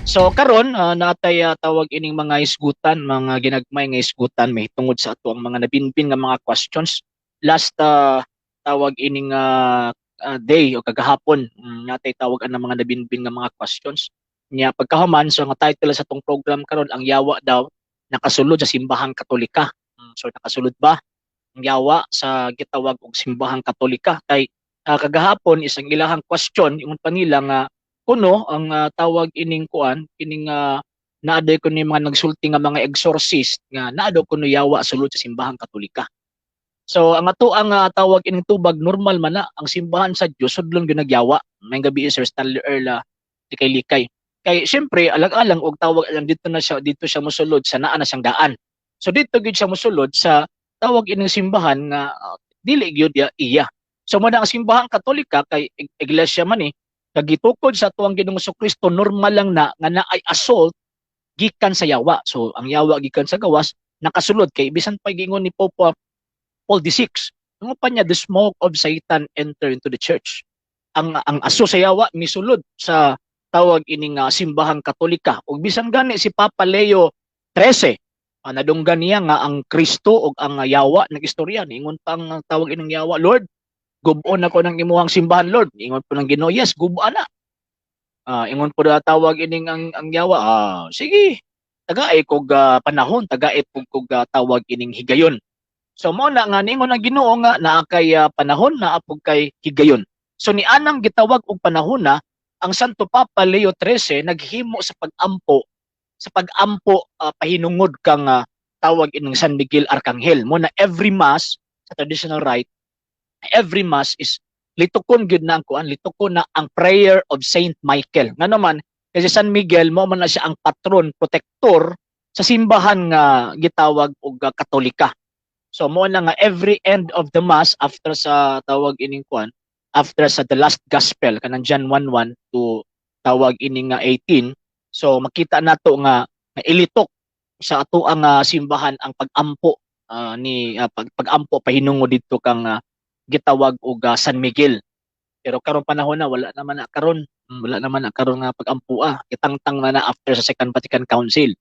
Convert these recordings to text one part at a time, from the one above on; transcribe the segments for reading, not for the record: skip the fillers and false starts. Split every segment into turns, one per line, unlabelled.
So karon natay tawag ining mga isgutan, mga ginagmay nga isgutan may tungod sa ato ang mga nabinbin nga mga questions. Last tawag ining day o kagahapon natay tawag ang mga nabinbin nga mga questions. Nya pagkahuman so nga title sa tong program karon ang yawa daw nakasulod sa simbahang Katolika. So nakasulod ba ang yawa sa gitawag og simbahang Katolika kay kagahapon isang ilahang question ingon pa nila nga kuno ang tawag ining kuan kining naaday ko ni mga nagsulti nga mga exorcist nga naado kuno yawa sulod sa simbahang Katolika. So ang ato ang tawag ining tubag normal man na ang simbahan sa Dios sudlon gyud nagyawa. May gabi Sir Stanley Erla likay-likay. Kay syempre alang-alang og tawag lang dito siya mosulod sa naa na siyang daan. So dito gyud siya mosulod sa tawag ining simbahan nga dili gyud iya. So mo ang simbahang Katolika kay iglesia man kagitukod sa tuwang Ginoong Kristo normal lang na nga naay assault gikan sa yawa. So ang yawa gikan sa gawas nakasulod kay bisan pa gingon ni Pope Paul VI. Ano pa niya, the smoke of Satan enter into the church. Ang aso sa yawa misulod sa tawag ining simbahang Katolika. Ug bisan gani si Papa Leo XIII, nadunggan niya nga ang Kristo ug ang yawa nagistorya ningon pang tawag ining yawa, Lord, gubon ako ng imuhang simbahan, Lord. Ingon po ng Ginoo, yes, gubo na. Ingon po na tawag ining ang yawa, sige, tagaay kog panahon, tagaay kog tawag ining higayon. So mo na nga ningon ang Ginoo nga naa kay panahon naa pug kay higayon. So ni anang gitawag og panahon na ang Santo Papa Leo XIII naghimo sa pag-ampo pahinungod kang tawag ining San Miguel Arcangel. Mo na every mass sa traditional rite, every mass is litukon gyud na ang kuan, litukon na ang prayer of Saint Michael. Nga naman kasi San Miguel mo man na siya ang patron, protector sa simbahan nga gitawag og Katolika. So mo na nga every end of the mass after sa tawag ining kuan, after sa the last gospel kanang John 1:1 to tawag ining 18. So makita nato nga ilitok sa ato ang simbahan ang pag-ampo pag-ampo pahinungod didto kang gitawag og San Miguel. Pero karon panahon na wala naman na karon. Wala naman na karon nga pag-ampo gitangtang na after sa Second Vatican Council.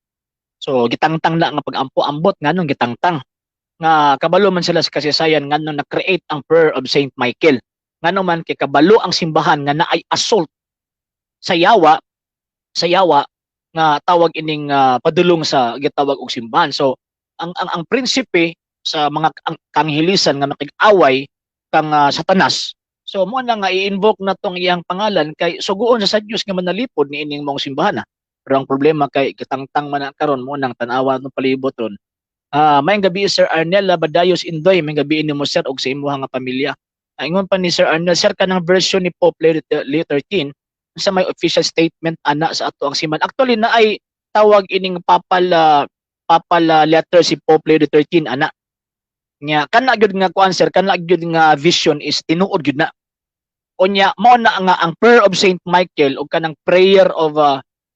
So gitangtang na nga pag-ampo ambot nganong gitangtang nga kabalo man sila sa kasaysayan nganong na-create ang prayer of Saint Michael. Ngano man kay kabalo ang simbahan nga naay assault sa yawa nga tawag ining padulong sa gitawag og simbahan. So ang prinsipe sa mga kanghilisan nga makig-away kang Satanas. So mo na nga i-invoke na tong iyang pangalan kay suguon sa Dios nga manalipod ni ining mong simbahan. Pero ang problema kay gitangtang man karon mo nang tan-awa ng palibot ron. May gabi Sir Arnel Badayos Indoy, may gabi ni mo sir og sa imuha nga pamilya. Ingon pa ni Sir Arnel, sir kanang version ni Pope Leo 13 sa may official statement ana sa ato ang siman. Actually na ay tawag ining papal letter si Pope Leo 13 ana. Nya kana gyud nga kuan sir, kana gyud nga vision is tinuod gyud na. Unya mao na nga ang prayer of Saint Michael o kanang prayer of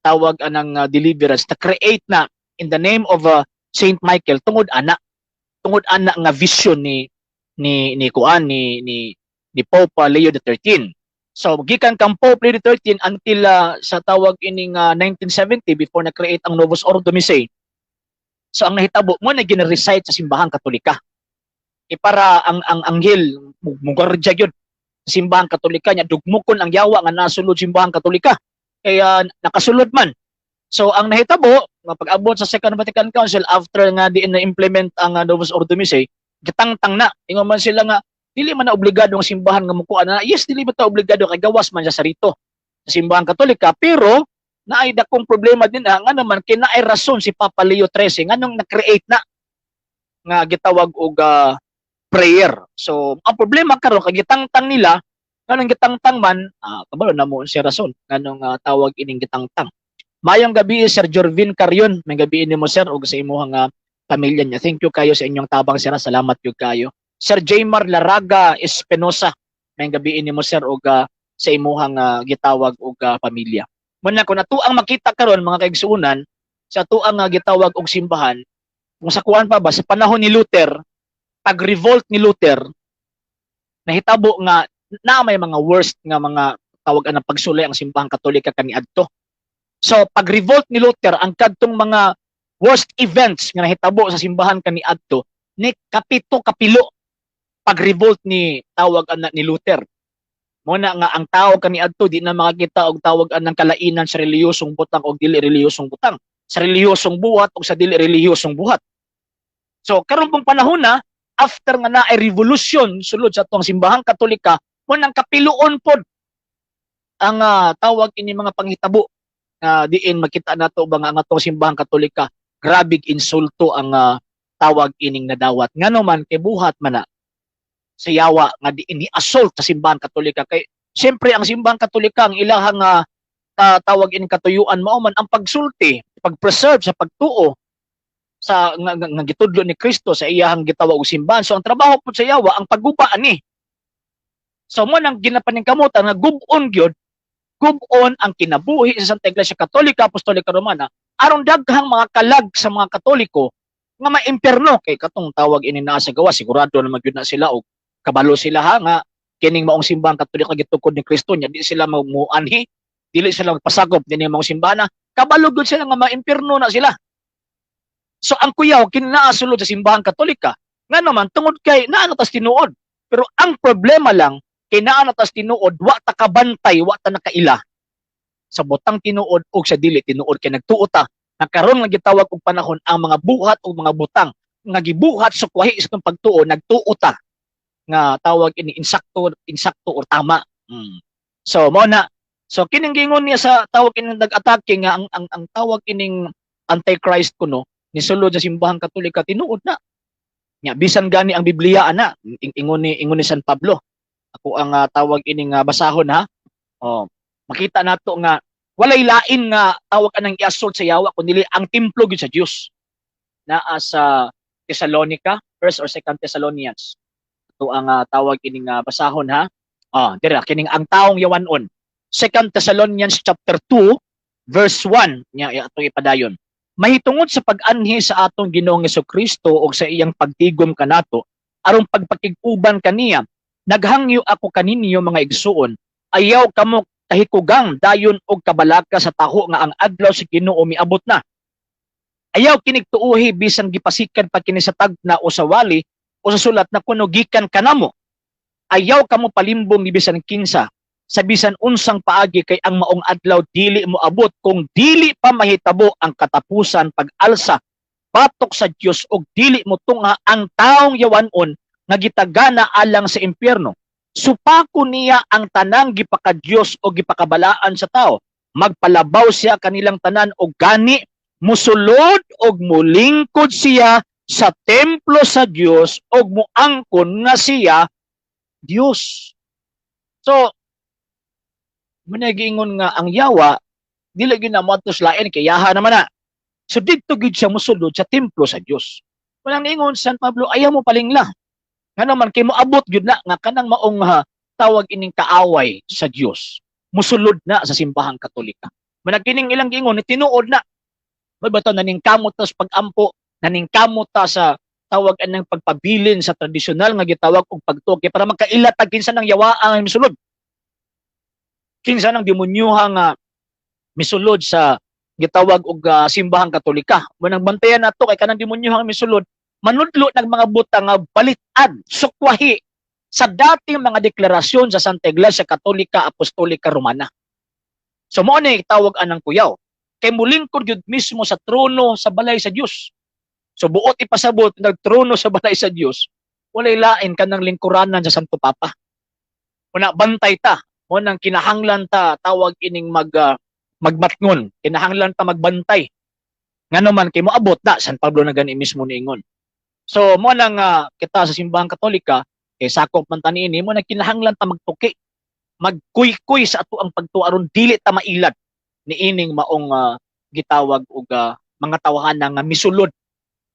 tawag anang deliverance na create na in the name of Saint Michael tungod ana nga vision ni kuan ni Pope Leo XIII. So gikan kang Pope Leo XIII until sa tawag ining 1970 before na create ang Novus Ordo Missae. So ang nahitabo mo na gina-recite sa simbahang Katolika. Para ang anghel mugardya gyud sa simbahang Katolika nya dugmukon ang yawa nga nasulod simbahang Katolika. Kaya nakasulod man. So ang nahitabo nga pag-abot sa Second Vatican Council after nga di na-implement ang Novus Ordo Missae, gitangtang na. Ingon man sila nga dili man na obligado ang simbahan nga mukuan na. Yes, dili man ta obligado kay gawas man siya sa rito sa simbahang Katolika, pero naay dakong problema din nga naman kay naay rason si Papa Leo XIII nganong na-create na nga gitawag og prayer. So ang problema karon kay gitangtang nila nganong gitangtang man kabalo na mo si rason nganong tawag ining gitangtang. Mayong gabi Sir Jorvin Carion, may gabi ni mo sir ug sa imong pamilya niya. Thank you kayo sa inyong tabang sir, salamat gyud kayo. Sir Jaymar Laraga Espinosa, may gabi ni mo sir ug sa imong gitawag og pamilya. Muna ko nato ang makita karon mga kaigsuonan sa tuang gitawag og simbahan, kung sa kuan pa ba sa panahon ni Luther, pag-revolt ni Luther, nahitabo nga na may mga worst nga mga tawag ang pagsulay ang simbahang Katolika kaniadto. So pag-revolt ni Luther, ang kadtong mga worst events nga nahitabo sa simbahan kaniadto ni kapito kapilo pag-revolt ni tawag ana ni Luther. Mo na nga ang tao kaniadto di na makakita og tawag anang kalainan sa relihiyosong butang og dili relihiyosong butang, sa relihiyosong buhat o sa dili relihiyosong buhat. So karon pong panahon na after nga na ay revolution sulod sa atong simbahang Katolika, mo nang kapiluon pod ang tawag ini mga panghitabo diin makita nato ba nga ang atong simbahang Katolika grabig insulto ang tawag ining nadawat ngano man kay buhat man na sa yawa nga diin ni assault sa simbahan Katolika kay siyempre ang simbahan Katolika ang ilahang tawag ining katuyuan mao man ang pagsulti pagpreserve sa pagtuo sa nga gitudlo ni Kristo sa iyahang gitawag og simbahan. So ang trabaho pud sa yawa ang pagguba ani. So mo nang ginapaningkamutan nga gub-on gyud gub-on ang kinabuhi sa Santa Iglesia Katolika Apostolika Romana aron daghang mga kalag sa mga Katoliko nga maimperno kay katong tawag ini naa sa gawa sigurado na magyud na sila og kabalo sila ha nga kining maong simbahan Katolika gitukod ni Kristo nya di sila muanhi dili sila magpasagop dinhi maong simbahan kabalo gyud sila nga maimperno na sila. So ang kuyaw kinaasulod sa simbahan Katolika nga naman tungod kay naa na tas tinuod pero ang problema lang kay naa na tas tinuod wa ta kabantay wa ta nakaila sa butang tinuod ug sa dili tinuod kay nagtuo ta na karon nga gitawag og panahon ang mga buhat ug mga butang nga gibuhat sa kuwahi sa pagtuo nagtuo ta nga tawag ini insakto or tama. So mo na so kining gingon niya sa tawag ini nag-atake nga ang tawag ining antichrist kuno ni sulod sa simbahang Katolika tinuod na nya bisan gani ang Biblia ana ingon ni San Pablo ako ang tawag ining basahon ha makita nato nga walay lain nga tawag anang i-assault sa yawa kundi ang templo gyud sa Dios naa sa Thessalonica 1st or 2nd Thessalonians ito ang tawag ining basahon ha dira kining ang taong yawanon 2nd Thessalonians chapter 2 verse 1 nya ato ipadayon. Mahitungod sa pag-anhi sa atong Ginoong Jesucristo o sa iyang pagtigom kanato aron pagpakig-uban kaniya naghangyo ako kaninyo mga igsuon ayaw kamo kahikugang dayon og kabalaka sa taho nga ang adlaw sa Ginoo miabot na ayaw kinig tuuhi bisan gipasikan pa kini sa tagna o sa wali o sa sulat na kuno gikan kanamo ayaw kamo palimbong ni bisan kinsa sa bisan unsang paagi kay ang maong adlaw dili mo abot kung dili pa mahitabo ang katapusan pag-alsa batok sa Dios og dili mo tunga ang taong yawanon nga gitagana alang sa impyerno supako niya ang tanang gipaka Dios o gipakabalaan sa tao magpalabaw siya kanilang tanan og gani musulod og mulingkod siya sa templo sa Dios og muangkon nga siya Dios. So managingon nga ang yawa dili gyud na moadto lain kay yaha naman na. So didto gyud siya mosulod sa templo sa Dios. Walang ingon San Pablo ayaw mo palingla. Ngano man kay moabot gyud na nga kanang maong tawag ining kaaway sa Dios. Mosulod na sa simbahang Katolika. Managining ilang gingon ni tinuod na. May bato naning kamot ta sa pagampo, naning kamot ta sa tawag anang pagpabilin sa tradisyonal nga gitawag og pagtuki para magkailat tag kinsa nang yawaang misulod. Kinsa nang demonyoha nga misulod sa gitawag og simbahang Katolika. Munang bantayan nato kay kanang demonyoha nga misulod manudlo ng mga butang nga balitad sukwahi sa dating mga deklarasyon sa Santa Iglesia Katolika Apostolika Romana. So mo ni tawag anang kuyaw kay mulingkod gyud mismo sa trono sa balay sa Dios. So buot ipasabot nagtrono sa balay sa Dios walay lain kanang lingkuranan sa Santo Papa. Una bantay ta mo nang kinahanglan ta tawag ining magmatngon kinahanglan ta magbantay ngano man kay moabot na San Pablo na gani mismo niingon so mo nang kita sa simbahang Katolika kay sakop man ta niini mo nang kinahanglan ta magtuki magkuy-kuy sa ato ang pagtuo aron dili ta mailad niining maong gitawag og mga tawahan nga misulod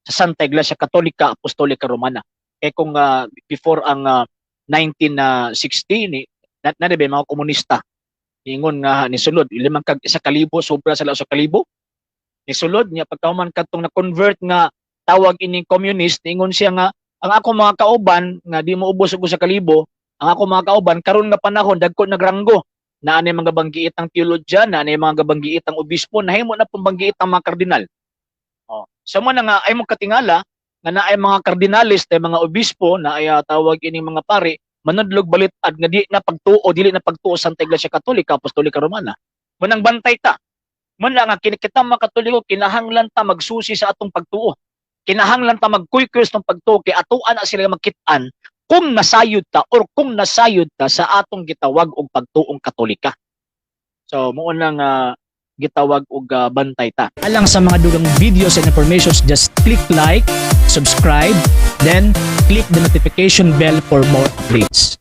sa Santa Iglesia Katolika Apostolika Romana kay kung before ang 1960 ni naribe mga komunista ingon nga ni sulod 5,000 sobra sa 1,000 ni niya pagkahuman kadtong na convert nga tawag ining communist ingon siya nga ang ako mga kauban nga di mo ubos og 1,000 ang ako mga kauban karon nga panahon dagko nagranggo na anay mga banggiitang teologya, na anay mga banggiitang obispo, nahimo na pong banggiitang mga kardinal. Oh. Sa mo na nga ay mong katingala nga na ay mga kardinalis tay mga obispo na ay tawag ining mga pari manudlog balitad nga di na pagtuo dili na pagtuo sa Iglesia Katolika Apostolika Romana. Munang bantay ta. Mun nga kita mga Katoliko kinahanglan ta magsusi sa atong pagtuo. Kinahanglan ta magkuykos ng pagtuo kay atuan na sila makit-an kung nasayod ta or kung nasayod ta sa atong gitawag og pagtuong Katolika. So mo nang gitawag og bantay ta. Alang sa mga dugang videos and informations, just click like, subscribe, then click the notification bell for more updates.